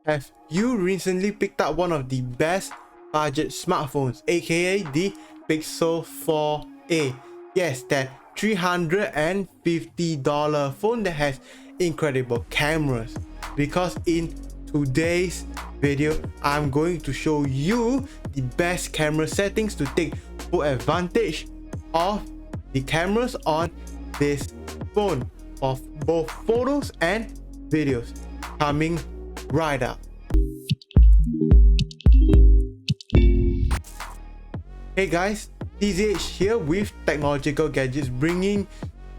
Have you recently picked up one of the best budget smartphones, aka the Pixel 4a? Yes, that $350 phone that has incredible cameras. Because in today's video, I'm going to show you the best camera settings to take full advantage of the cameras on this phone of both photos and videos. Coming right up. Hey guys, TZH here with Technological Gadgets, bringing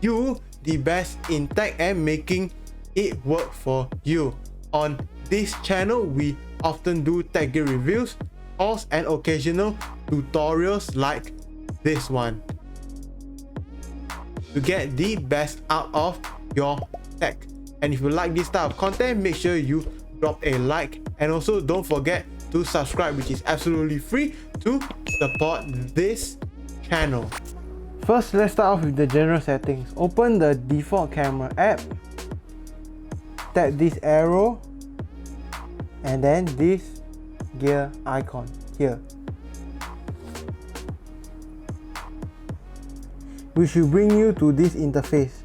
you the best in tech and making it work for you. On this channel, we often do tech gear reviews, hauls, and occasional tutorials like this one to get the best out of your tech. And if you like this type of content, make sure you drop a like, and also don't forget to subscribe, which is absolutely free, to support this channel. First, let's start off with the general settings. Open the default camera app, tap this arrow and then this gear icon here, which will bring you to this interface.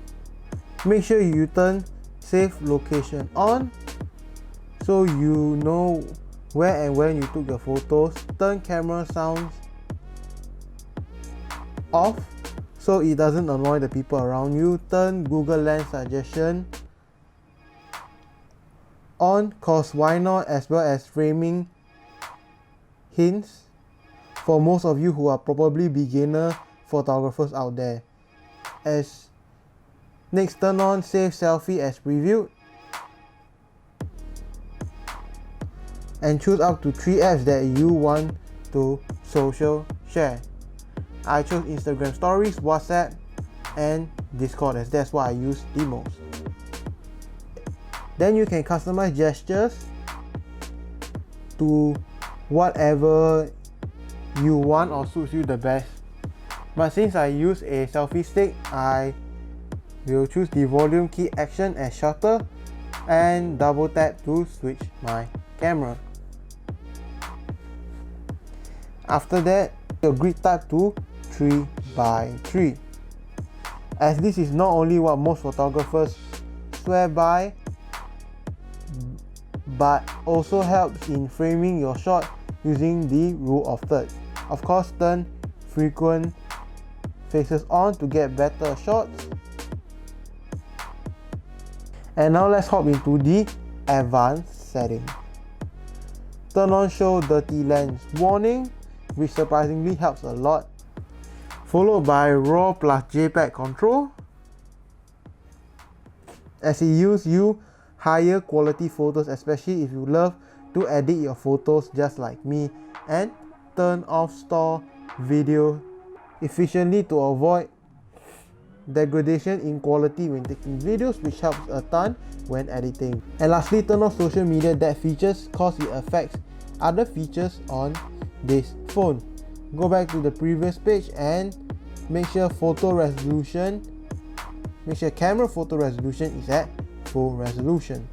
Make sure you turn save location on so you know where and when you took your photos. Turn camera sounds off so it doesn't annoy the people around you. Turn Google Lens suggestion on, cause why not, as well as framing hints for most of you who are probably beginner photographers out there. As next, turn on save selfie as previewed and choose up to 3 apps that you want to social share. I chose Instagram stories, WhatsApp and Discord, as that's what I use the most. Then you can customize gestures to whatever you want or suits you the best. But since I use a selfie stick, I will choose the volume key action as shutter and double tap to switch my camera. After that, your grid type to 3x3, as this is not only what most photographers swear by, but also helps in framing your shot using the rule of thirds. Of course, turn frequent faces on to get better shots. And now let's hop into the advanced setting. Turn on show dirty lens warning, which surprisingly helps a lot, followed by RAW plus JPEG control, as it gives you higher quality photos, especially if you love to edit your photos just like me. And turn off store video efficiently to avoid degradation in quality when taking videos, which helps a ton when editing. And lastly, turn off social media dead features, cause it affects other features on this phone. Go back to the previous page and make sure camera photo resolution is at full resolution.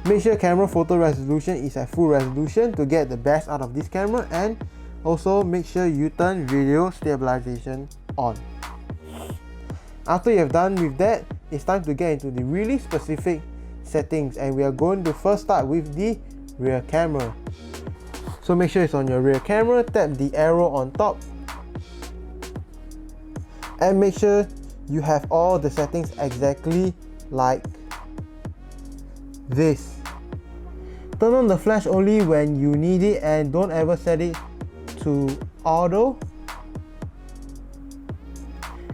Make sure camera photo resolution is at full resolution to get the best out of this camera, and also make sure you turn video stabilization on. After you have done with that, it's time to get into the really specific settings, and we are going to first start with the rear camera. So make sure it's on your rear camera, tap the arrow on top and make sure you have all the settings exactly like this. Turn on the flash only when you need it, and don't ever set it to auto,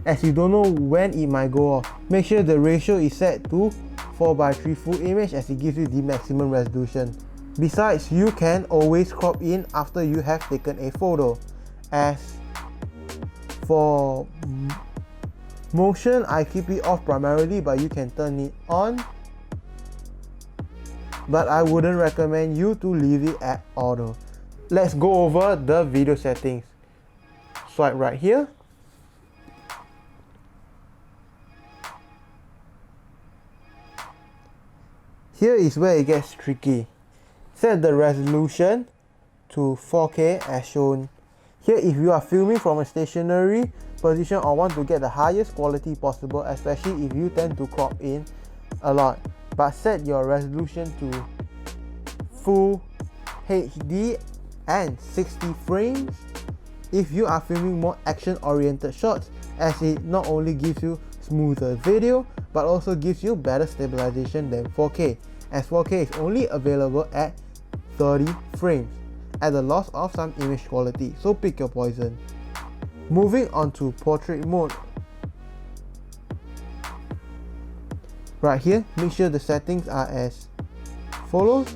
as you don't know when it might go off. Make sure the ratio is set to 4:3 full image, as it gives you the maximum resolution. Besides, you can always crop in after you have taken a photo. As for motion, I keep it off primarily, but you can turn it on. But I wouldn't recommend you to leave it at auto. Let's go over the video settings. Swipe right here. Here is where it gets tricky. Set the resolution to 4K as shown here. If you are filming from a stationary position or want to get the highest quality possible, especially if you tend to crop in a lot, but set your resolution to full HD and 60 frames if you are filming more action oriented shots, as it not only gives you smoother video but also gives you better stabilization than 4K, as 4K is only available at 30 frames at the loss of some image quality, so pick your poison. Moving on to portrait mode. Right here, make sure the settings are as follows.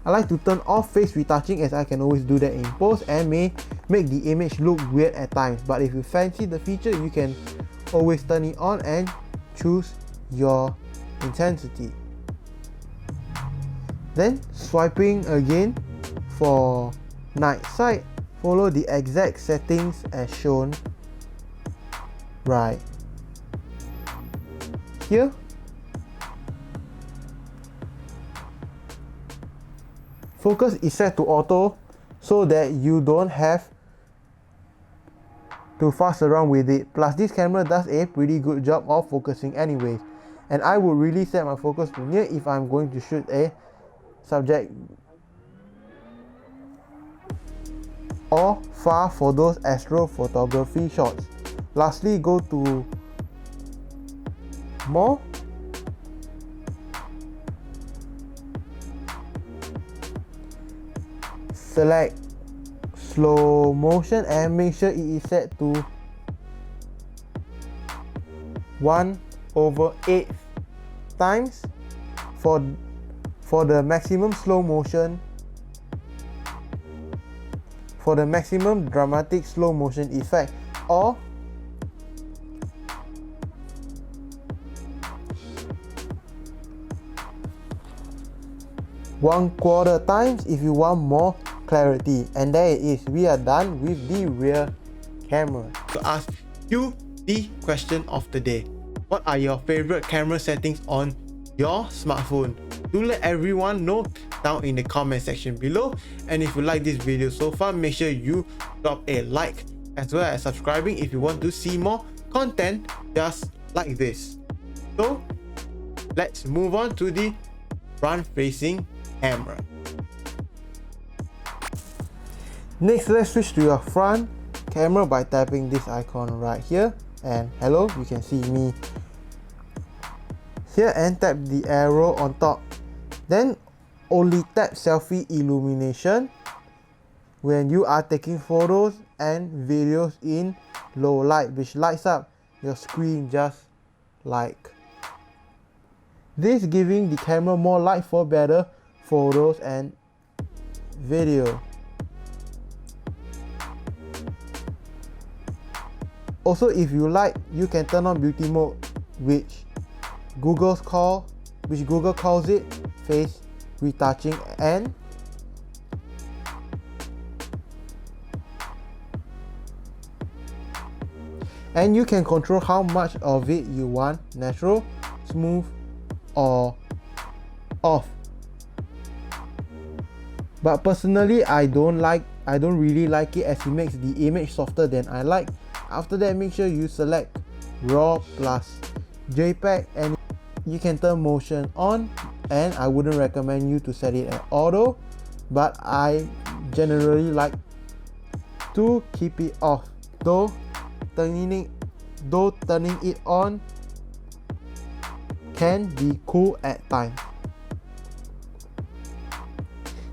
I like to turn off face retouching, as I can always do that in post and may make the image look weird at times, but if you fancy the feature, you can always turn it on and choose your intensity. Then swiping again for night sight, follow the exact settings as shown right here. Focus is set to auto so that you don't have to fuss around with it. Plus, this camera does a pretty good job of focusing anyways, and I would really set my focus to near if I'm going to shoot a subject, or far for those astrophotography shots. Lastly, go to more. Select slow motion and make sure it is set to 1/8 times for the maximum slow motion. For the maximum dramatic slow motion effect, or ¼ times if you want more clarity. And there it is, we are done with the rear camera. To ask you the question of the day, what are your favorite camera settings on your smartphone? Do let everyone know down in the comment section below, and if you like this video so far, make sure you drop a like as well as subscribing if you want to see more content just like this. So let's move on to the front facing camera. Next, let's switch to your front camera by tapping this icon right here, and hello, you can see me here, and tap the arrow on top. Then only tap selfie illumination when you are taking photos and videos in low light, which lights up your screen just like this, giving the camera more light for better photos and video. Also, if you like, you can turn on beauty mode, which Google calls it face retouching, and you can control how much of it you want, natural, smooth, or off. But personally, I don't really like it, as it makes the image softer than I like. After that, make sure you select RAW plus JPEG, and you can turn motion on, and I wouldn't recommend you to set it at auto, but I generally like to keep it off, though turning it on can be cool at times.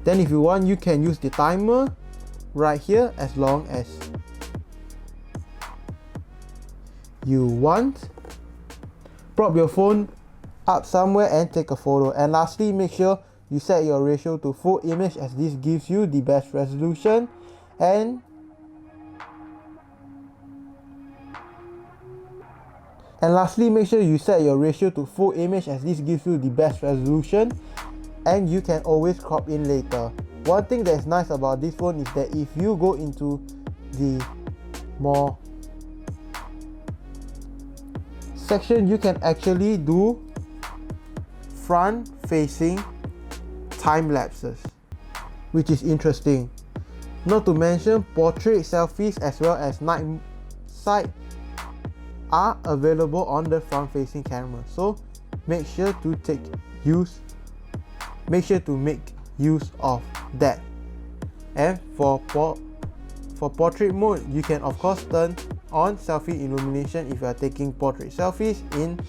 Then if you want, you can use the timer right here as long as you want. Prop your phone up somewhere and take a photo. And lastly, make sure you set your ratio to full image, as this gives you the best resolution. And lastly, make sure you set your ratio to full image, as this gives you the best resolution, and you can always crop in later. One thing that is nice about this phone is that if you go into the more section, you can actually do front facing time lapses, which is interesting. Not to mention portrait selfies as well as night sight are available on the front facing camera, so make sure to make use of that. And for portrait mode, you can of course turn on selfie illumination if you are taking portrait selfies in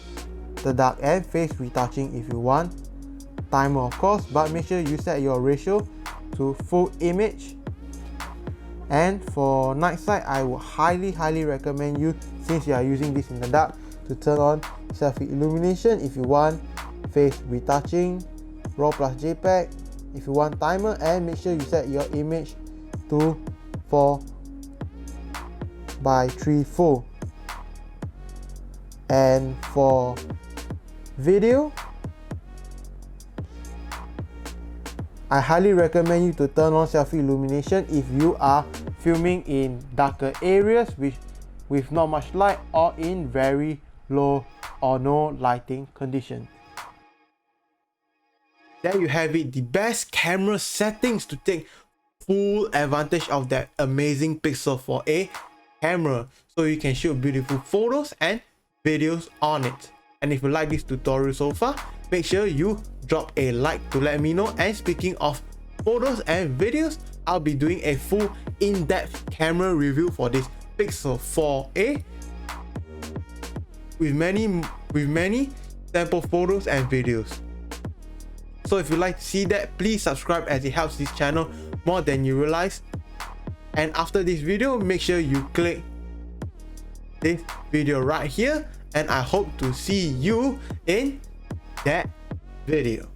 the dark, and face retouching if you want. Timer of course, but make sure you set your ratio to full image. And for night sight, I would highly recommend you, since you are using this in the dark, to turn on selfie illumination if you want face retouching, RAW plus JPEG if you want timer, and make sure you set your image to 4:3 full. And for video, I highly recommend you to turn on selfie illumination if you are filming in darker areas with not much light, or in very low or no lighting condition. There you have it, the best camera settings to take full advantage of that amazing Pixel 4a camera, so you can shoot beautiful photos and videos on it. And if you like this tutorial so far, make sure you drop a like to let me know. And speaking of photos and videos, I'll be doing a full in-depth camera review for this Pixel 4a with many sample photos and videos. So if you'd like to see that, please subscribe, as it helps this channel more than you realize. And after this video, make sure you click this video right here, and I hope to see you in that video.